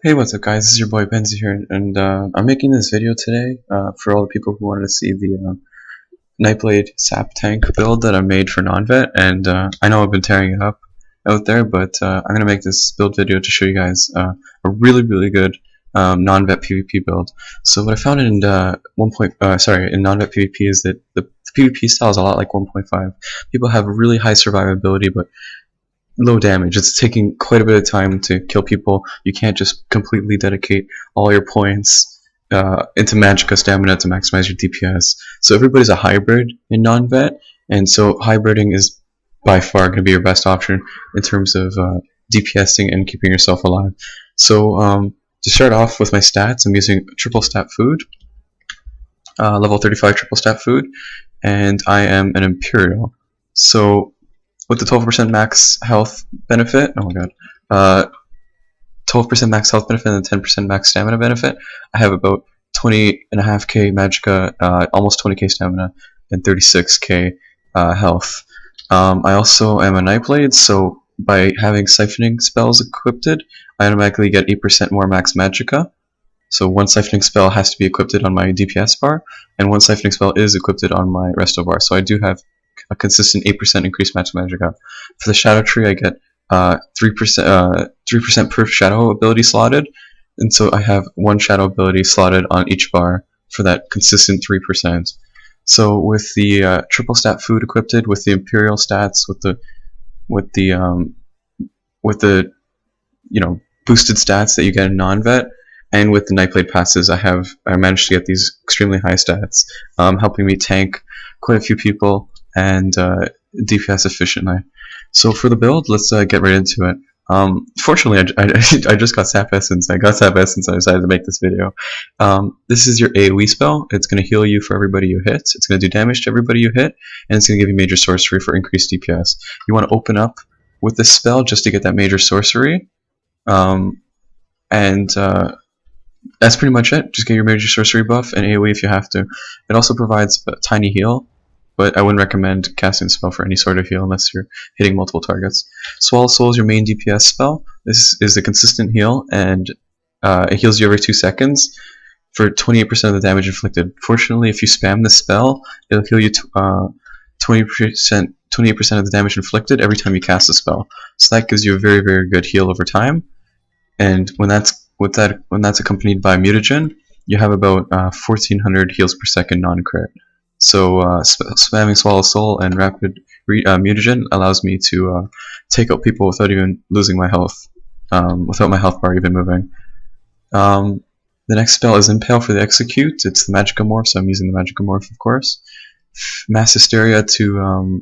Hey, what's up guys, this is your boy Benzi here, and I'm making this video today for all the people who wanted to see the Nightblade sap tank build that I made for non-vet, and I know I've been tearing it up out there, but I'm going to make this build video to show you guys a really good non-vet PvP build. So what I found in in non-vet PvP is that the PvP style is a lot like 1.5. People have really high survivability, but low damage. It's taking quite a bit of time to kill people. You can't just completely dedicate all your points into Magicka stamina to maximize your DPS. So everybody's a hybrid in non-vet, and so hybriding is by far going to be your best option in terms of DPSing and keeping yourself alive. So to start off with my stats, I'm using triple stat food, level 35 triple stat food, and I am an Imperial. So with the 12% max health benefit, oh my god, 12% max health benefit and 10% max stamina benefit, I have about 20.5k Magicka, almost 20k stamina, and 36k health. I also am a Nightblade, so by having siphoning spells equipped, I automatically get 8% more max Magicka. So one siphoning spell has to be equipped on my DPS bar, and one siphoning spell is equipped on my resto bar. So I do have a consistent 8% increased max Magicka. For the Shadow Tree, I get 3% per Shadow ability slotted, and so I have one Shadow ability slotted on each bar for that consistent 3%. So with the triple stat food equipped, with the Imperial stats, with the boosted stats that you get in non-vet, and with the Nightblade passes, I managed to get these extremely high stats, helping me tank quite a few people and DPS efficiently. So for the build, let's get right into it. Fortunately, I just got Sap Essence. I decided to make this video. This is your AoE spell. It's going to heal you for everybody you hit. It's going to do damage to everybody you hit, and it's going to give you major sorcery for increased DPS. You want to open up with this spell just to get that major sorcery, and that's pretty much it. Just get your major sorcery buff and AoE if you have to. It also provides a tiny heal, but I wouldn't recommend casting the spell for any sort of heal unless you're hitting multiple targets. Swallow Soul is your main DPS spell. This is a consistent heal, and it heals you every 2 seconds for 28% of the damage inflicted. Fortunately, if you spam this spell, it'll heal you 28% of the damage inflicted every time you cast the spell. So that gives you a very good heal over time. And when that's accompanied by mutagen, you have about 1400 heals per second non-crit. So spamming Swallow Soul and rapid mutagen allows me to take out people without even losing my health, without my health bar even moving. The next spell is Impale for the execute. It's the Magicka morph, so I'm using the Magicka morph, of course. Mass Hysteria to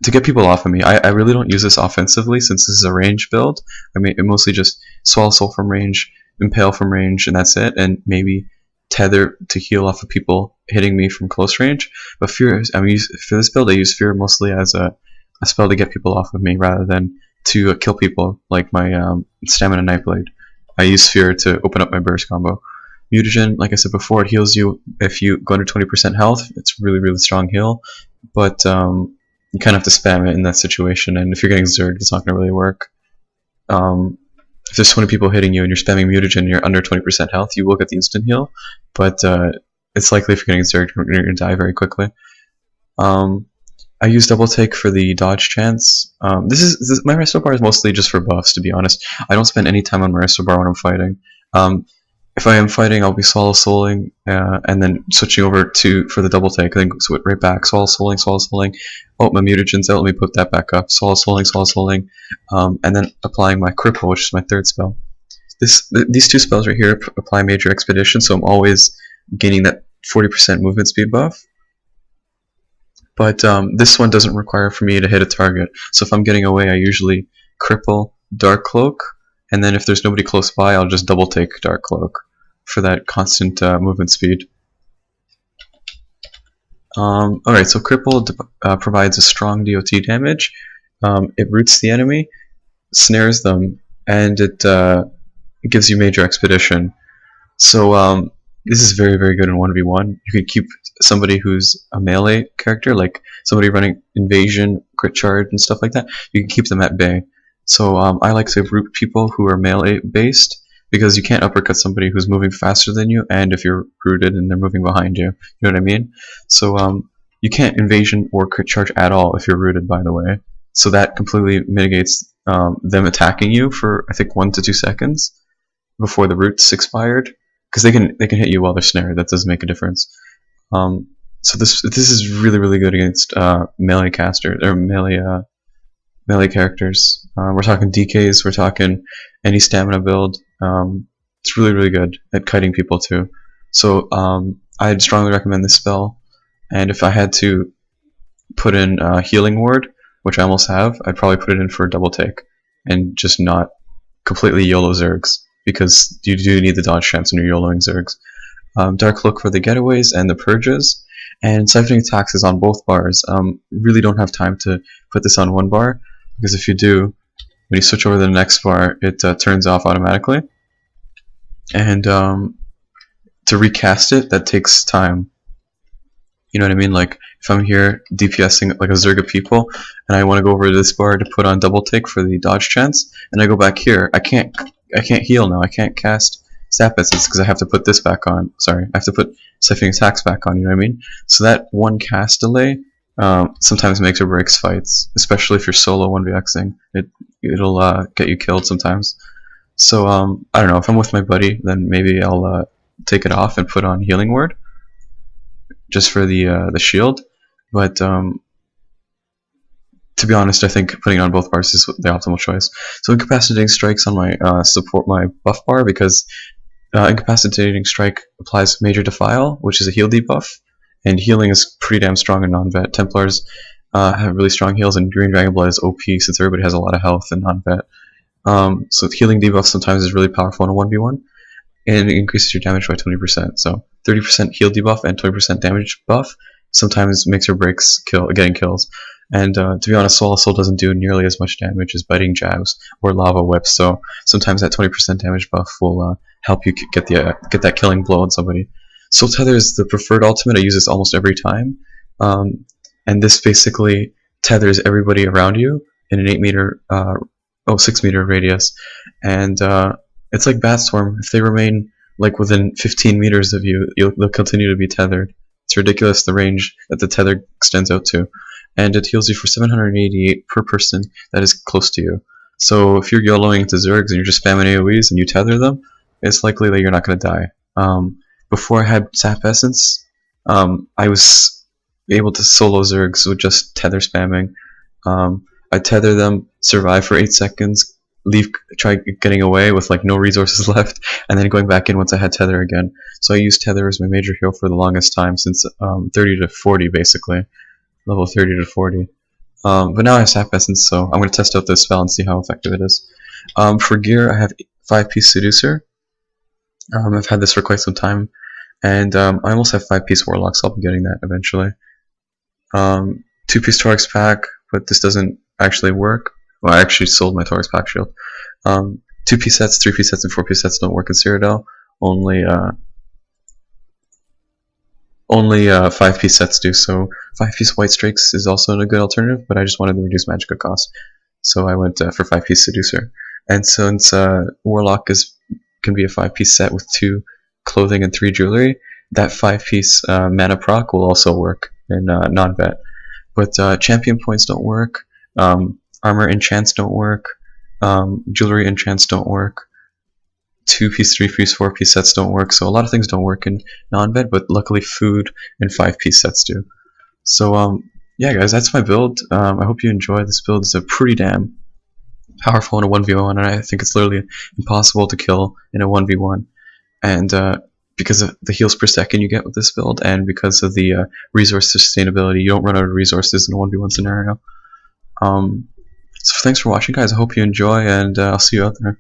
get people off of me. I really don't use this offensively since this is a range build. I mean, it mostly just Swallow Soul from range, Impale from range, and that's it, and maybe Tether to heal off of people hitting me from close range. But Fear, for this build, I use Fear mostly as a spell to get people off of me rather than to kill people like my Stamina Nightblade. I use Fear to open up my burst combo. Mutagen, like I said before, it heals you if you go under 20% health. It's a really strong heal, but you kind of have to spam it in that situation, and if you're getting zerged, it's not going to really work. If there's 20 people hitting you and you're spamming mutagen and you're under 20% health, you will get the instant heal, but it's likely if you're getting zerged, you're going to die very quickly. I use double take for the dodge chance. My resto bar is mostly just for buffs, to be honest. I don't spend any time on my resto bar when I'm fighting. If I am fighting, I'll be Swallow Souling, and then switching over for the double take, and then switch right back. Swallow Souling. Oh, my mutagen's out, let me put that back up. Swallow Souling, and then applying my cripple, which is my third spell. These two spells right here apply major expedition, so I'm always gaining that 40% movement speed buff. But this one doesn't require for me to hit a target, so if I'm getting away, I usually cripple, dark cloak, and then if there's nobody close by, I'll just double take Dark Cloak for that constant movement speed. Alright, so Cripple provides a strong DOT damage. It roots the enemy, snares them, and it gives you major expedition. So this is very good in 1v1. You could keep somebody who's a melee character, like somebody running invasion, crit charge, and stuff like that. You can keep them at bay. So I like to root people who are melee based because you can't uppercut somebody who's moving faster than you, and if you're rooted and they're moving behind you. You know what I mean? So you can't invasion or crit charge at all if you're rooted, by the way. So that completely mitigates them attacking you for, I think, 1 to 2 seconds before the root's expired, because they can hit you while they're snared. That does make a difference. So this is really good against melee casters or melee characters. We're talking DKs, we're talking any stamina build. It's really good at kiting people too. So I'd strongly recommend this spell. And if I had to put in Healing Ward, which I almost have, I'd probably put it in for a double take and just not completely YOLO Zergs, because you do need the dodge chance when you're YOLOing Zergs. Dark Cloak for the getaways and the purges, and Siphoning Attacks is on both bars. Really don't have time to put this on one bar, because if you do, when you switch over to the next bar, it turns off automatically. And to recast it, that takes time. You know what I mean? Like, if I'm here DPSing like a Zerg of people, and I want to go over to this bar to put on double take for the dodge chance, and I go back here, I can't heal now. I can't cast Sap Essence because I have to put this back on. Sorry, I have to put Siphoning Attacks back on. You know what I mean? So that one cast delay sometimes makes or breaks fights, especially if you're solo 1vxing. It'll get you killed sometimes. So I don't know. If I'm with my buddy, then maybe I'll take it off and put on Healing Word, just for the shield. But to be honest, I think putting it on both bars is the optimal choice. So Incapacitating Strike's on my my buff bar, because Incapacitating Strike applies Major Defile, which is a heal debuff, and healing is pretty damn strong in non-vet. Templars have really strong heals, and Green Dragon Blood is OP since everybody has a lot of health in non-vet. So healing debuff sometimes is really powerful in a 1v1, and it increases your damage by 20%. So 30% heal debuff and 20% damage buff sometimes makes or breaks getting kills. And to be honest, Soul Assault doesn't do nearly as much damage as Biting Jabs or Lava Whips, so sometimes that 20% damage buff will help you get that killing blow on somebody. Soul Tether is the preferred ultimate. I use this almost every time, and this basically tethers everybody around you in an 6 meter radius, and it's like Bat Storm. If they remain like within 15 meters of you, they'll continue to be tethered. It's ridiculous the range that the tether extends out to, and it heals you for 788 per person that is close to you. So if you're YOLOing into Zergs and you're just spamming AoEs and you tether them, it's likely that you're not going to die. Before I had Sap Essence, I was able to solo Zergs with just tether spamming. I tether them, survive for 8 seconds, try getting away with like no resources left, and then going back in once I had tether again. So I used tether as my major heal for the longest time, since 30 to 40 basically, level 30 to 40. But now I have Sap Essence, so I'm going to test out this spell and see how effective it is. For gear, I have 5-piece Seducer. I've had this for quite some time, and I almost have 5-piece Warlock, so I'll be getting that eventually. 2-piece Torx pack, but this doesn't actually work. Well, I actually sold my Torx pack shield. 2-piece sets, 3-piece sets, and 4-piece sets don't work in Cyrodiil. Only 5-piece sets do. So 5-piece White Strakes is also a good alternative, but I just wanted to reduce Magicka cost, so I went for 5-piece Seducer. And since Warlock can be a 5-piece set with 2 clothing and 3 jewelry, that 5-piece mana proc will also work in non-vet. But champion points don't work, armor enchants don't work, jewelry enchants don't work, 2-piece, 3-piece, 4-piece sets don't work, so a lot of things don't work in non-vet, but luckily food and 5-piece sets do. So yeah guys, that's my build. I hope you enjoy this build. It's a pretty damn powerful in a 1v1, and I think it's literally impossible to kill in a 1v1. And because of the heals per second you get with this build, and because of the resource sustainability, you don't run out of resources in a 1v1 scenario. So thanks for watching guys, I hope you enjoy, and I'll see you out there.